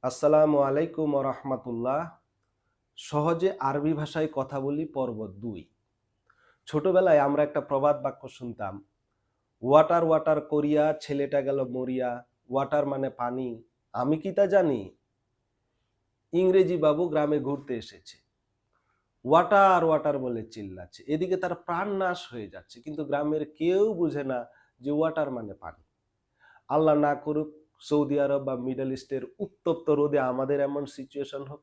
আসসালামু আলাইকুম রহমতুল্লাহ। সহজে আরবি ভাষায় কথা বলি পর্ব ২। ছোটবেলায় আমরা একটা প্রবাদ বাক্য শুনতাম, ওয়াটার ওয়াটার করিয়া ছেলেটা গেল মরিয়া। ওয়াটার মানে পানি, আমি কি তা জানি। ইংরেজি বাবু গ্রামে ঘুরতে এসেছে, ওয়াটার ওয়াটার বলে চিল্লাচ্ছে, এদিকে তার প্রাণ নাশ হয়ে যাচ্ছে, কিন্তু গ্রামের কেউ বুঝে না যে ওয়াটার মানে পানি। আল্লাহ না করুক সৌদি আরব বা মিডল ইস্টের উত্তপ্ত রোদে আমাদের এমন সিচুয়েশন হোক,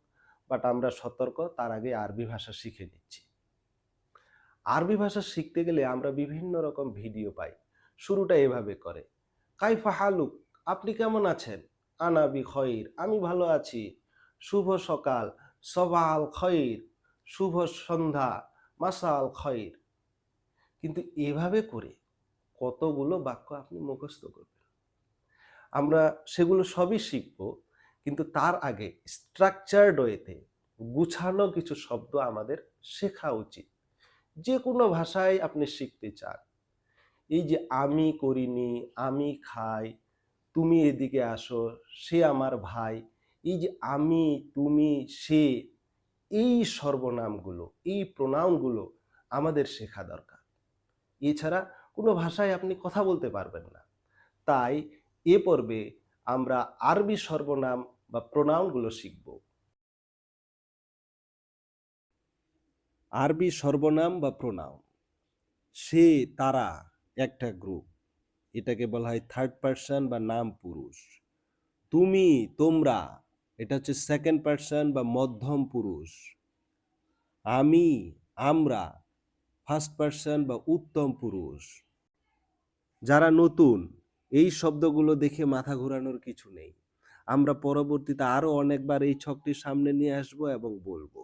বাট আমরা সতর্ক, তার আগে আরবি ভাষা শিখে নিচ্ছি। আরবি ভাষা শিখতে গেলে আমরা বিভিন্ন রকম ভিডিও পাই। শুরুটা এভাবে করে, কাইফা হালুক, আপনি কেমন আছেন? আনা বি খৈর, আমি ভালো আছি। শুভ সকাল, সবাল খৈর, শুভ সন্ধ্যা, মাসাল খৈর। কিন্তু এভাবে করে কতগুলো বাক্য আপনি মুখস্থ করবেন। আমরা সেগুলো সবই শিখব, কিন্তু তার আগে স্ট্রাকচারড ওয়েতে গুছানো কিছু শব্দ আমাদের শেখা উচিত। যে কোনো ভাষায় আপনি শিখতে চান, এই যে আমি করিনি, আমি খাই, তুমি এদিকে আসো, সে আমার ভাই, এই যে আমি, তুমি, সে, এই সর্বনামগুলো, এই প্রোনাউনগুলো আমাদের শেখা দরকার। এছাড়া কোনো ভাষায় আপনি কথা বলতে পারবেন না। তাই এ পর্বে আমরা আরবি সর্বনাম বা প্রোনাউনগুলো শিখব। আরবি সর্বনাম বা প্রোনাউন, সে, তারা একটা গ্রুপ, এটাকে বলা হয় থার্ড পারসন বা নাম পুরুষ। তুমি, তোমরা, এটা হচ্ছে সেকেন্ড পারসন বা মধ্যম পুরুষ। আমি, আমরা, ফার্স্ট পারসন বা উত্তম পুরুষ। যারা নতুন, এই শব্দগুলো দেখে মাথা ঘোরানোর কিছু নেই। আমরা পরবর্তীতে আরো অনেকবার এই ছকটি সামনে নিয়ে আসব এবং বলবো।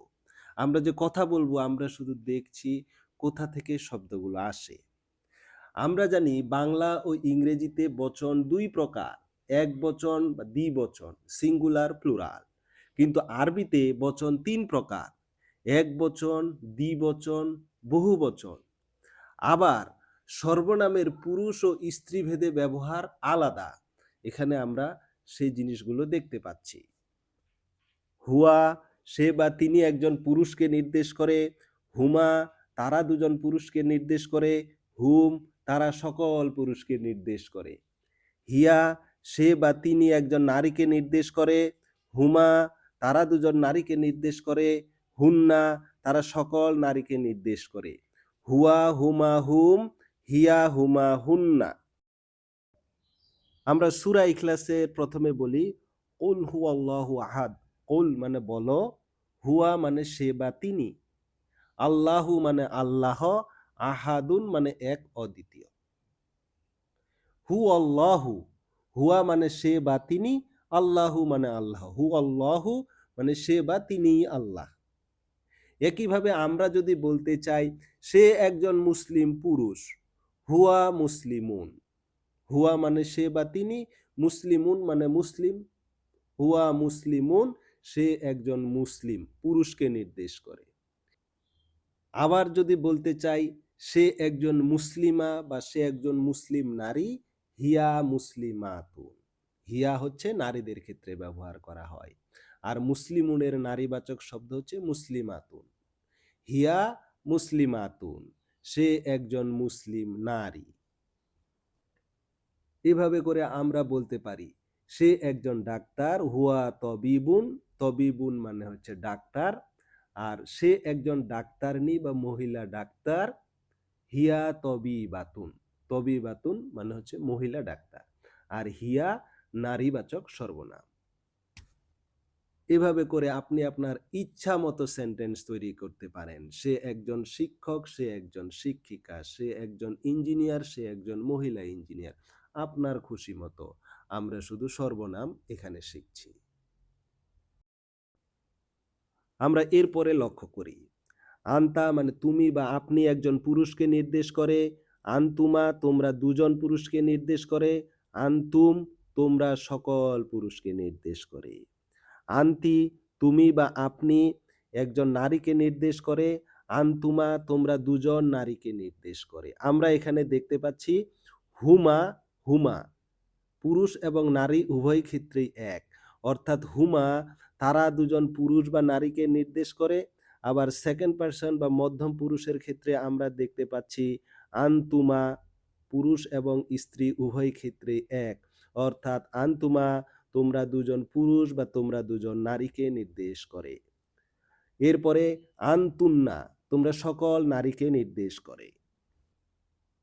আমরা যে কথা বলবো, আমরা শুধু দেখছি কোথা থেকে শব্দগুলো আসে। আমরা জানি বাংলা ও ইংরেজিতে বচন দুই প্রকার, এক বচন বা দ্বিবচন, সিঙ্গুলার, প্লুরাল। কিন্তু আরবিতে বচন তিন প্রকার, এক বচন, দ্বিবচন, বহুবচন। আবার সর্বনামের পুরুষ ও স্ত্রী ভেদে ব্যবহার আলাদা। এখানে আমরা সেই জিনিসগুলো দেখতে পাচ্ছি। হুয়া, সে বা তিনি একজন পুরুষকে নির্দেশ করে। হুমা, তারা দুজন পুরুষকে নির্দেশ করে। হুম, তারা সকল পুরুষকে নির্দেশ করে। হিয়া, সে বা তিনি একজন নারীকে নির্দেশ করে। হুমা, তারা দুজন নারীকে নির্দেশ করে। হুন্না, তারা সকল নারীকে নির্দেশ করে। হুয়া, হুমা, হুম, হিয়া, হুমা, হুন্না। আমরা সূরা ইখলাসের প্রথমে বলি, কুল হুয়াল্লাহু আহাদ। কুল মানে বলো, হুয়া মানে সে বা তিনি, আল্লাহু মানে আল্লাহ, আহাদুন মানে এক অদ্বিতীয়। হু আল্লাহু, হুয়া মানে সে বা তিনি, আল্লাহু মানে আল্লাহ। হু আল্লাহু মানে সে বা তিনি আল্লাহ। একইভাবে আমরা যদি বলতে চাই সে একজন মুসলিম পুরুষ, হুয়া মুসলিমুন। হুয়া মানে সে বা তিনি, মুসলিমুন মানে মুসলিম। হুয়া মুসলিমুন, সে একজন মুসলিম পুরুষকে নির্দেশ করে। আবার যদি বলতে চাই সে একজন মুসলিমা বা সে একজন মুসলিম নারী, হিয়া মুসলিমাতুন। হিয়া হচ্ছে নারীদের ক্ষেত্রে ব্যবহার করা হয়, আর মুসলিমুনের নারীবাচক শব্দ হচ্ছে মুসলিমাতুন। হিয়া মুসলিমাতুন, সে একজন মুসলিম নারী। এভাবে করে আমরা বলতে পারি সে একজন ডাক্তার, হুয়া তবিবুন। তবিবুন মানে হচ্ছে ডাক্তার। আর সে একজন ডাক্তারনি বা মহিলা ডাক্তার, হিয়া তবিবাতুন। তবিবাতুন মানে হচ্ছে মহিলা ডাক্তার, আর হিয়া নারীবাচক সর্বনাম। এভাবে করে আপনি আপনার ইচ্ছা মতো সেন্টেন্স তৈরি করতে পারেন। সে একজন শিক্ষক, সে একজন শিক্ষিকা, সে একজন ইঞ্জিনিয়ার, সে একজন মহিলা ইঞ্জিনিয়ার। আপনার খুশি মতো। আমরা শুধু সর্বনাম এখানে শিখছি। আমরা এরপরে লক্ষ্য করি, আন্তা মানে তুমি বা আপনি একজন পুরুষকে নির্দেশ করে। আন্তুমা, তোমরা দুজন পুরুষকে নির্দেশ করে। আন্তুম, তোমরা সকল পুরুষকে নির্দেশ করে। আন্তি, তুমি বা আপনি একজন নারীকে নির্দেশ করে। আন্তুমা, তোমরা দুজন নারীকে নির্দেশ করে। আমরা এখানে দেখতে পাচ্ছি হুমা, হুমা পুরুষ এবং নারী উভয় ক্ষেত্রেই এক, অর্থাৎ হুমা তারা দুজন পুরুষ বা নারীকে নির্দেশ করে। আবার সেকেন্ড পারসন বা মধ্যম পুরুষের ক্ষেত্রে আমরা দেখতে পাচ্ছি আনতুমা, পুরুষ এবং স্ত্রী উভয় ক্ষেত্রে এক, অর্থাৎ আনতুমা তোমরা দুজন পুরুষ বা তোমরা দুজন নারীকে নির্দেশ করে। এরপরে আনতুন্না তোমরা সকল নারীকে নির্দেশ করে।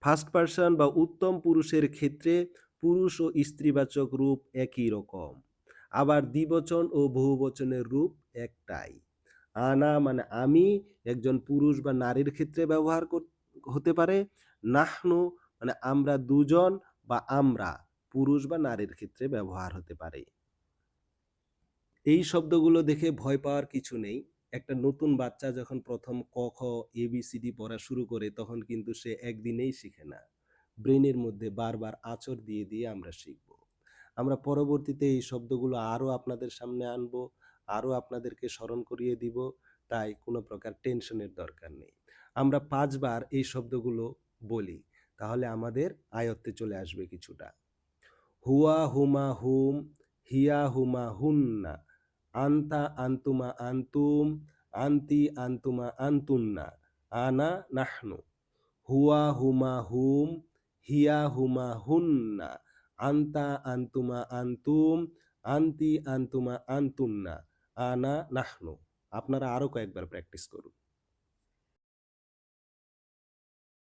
ফার্স্ট পারসন বা উত্তম পুরুষের ক্ষেত্রে পুরুষ ও স্ত্রীবাচক রূপ একই রকম, আবার দ্বিবচন ও বহুবচনের রূপ একটাই। আনা মানে আমি একজন পুরুষ বা নারীর ক্ষেত্রে ব্যবহার হতে পারে। নাহনু মানে আমরা দুজন বা আমরা পুরুষ বা নারীর ক্ষেত্রে ব্যবহার হতে পারে। এই শব্দগুলো দেখে ভয় পাওয়ার কিছু নেই। একটা নতুন বাচ্চা যখন প্রথম ক খ এবিসিডি পড়া শুরু করে তখন কিন্তু সে একদিনেই শিখে না। ব্রেনের মধ্যে বারবার আঁচড় দিয়ে দিয়ে আমরা শিখব। আমরা পরবর্তীতে এই শব্দগুলো আরো আপনাদের সামনে আনবো, আরো আপনাদেরকে স্মরণ করিয়ে দিব। তাই কোনো প্রকার টেনশনের দরকার নেই। আমরা ৫ বার এই শব্দগুলো বলি, তাহলে আমাদের আয়ত্তে চলে আসবে কিছুটা। হুয়া হুমা হুম, হিয়া হুমা হুন্না, আন্তা আন্তুমা আন্তুম, আন্তি আন্তুমা আন্তুন্না, আনা নাহনু। হুয়া হুমা হুম, হিয়া হুমা হুন্না, আন্তা আন্তুমা আন্তুম, আন্তি আন্তুমা আন্তুন্না, আনা নাহনু। আপনারা আরো কয়েকবার প্র্যাকটিস করুন।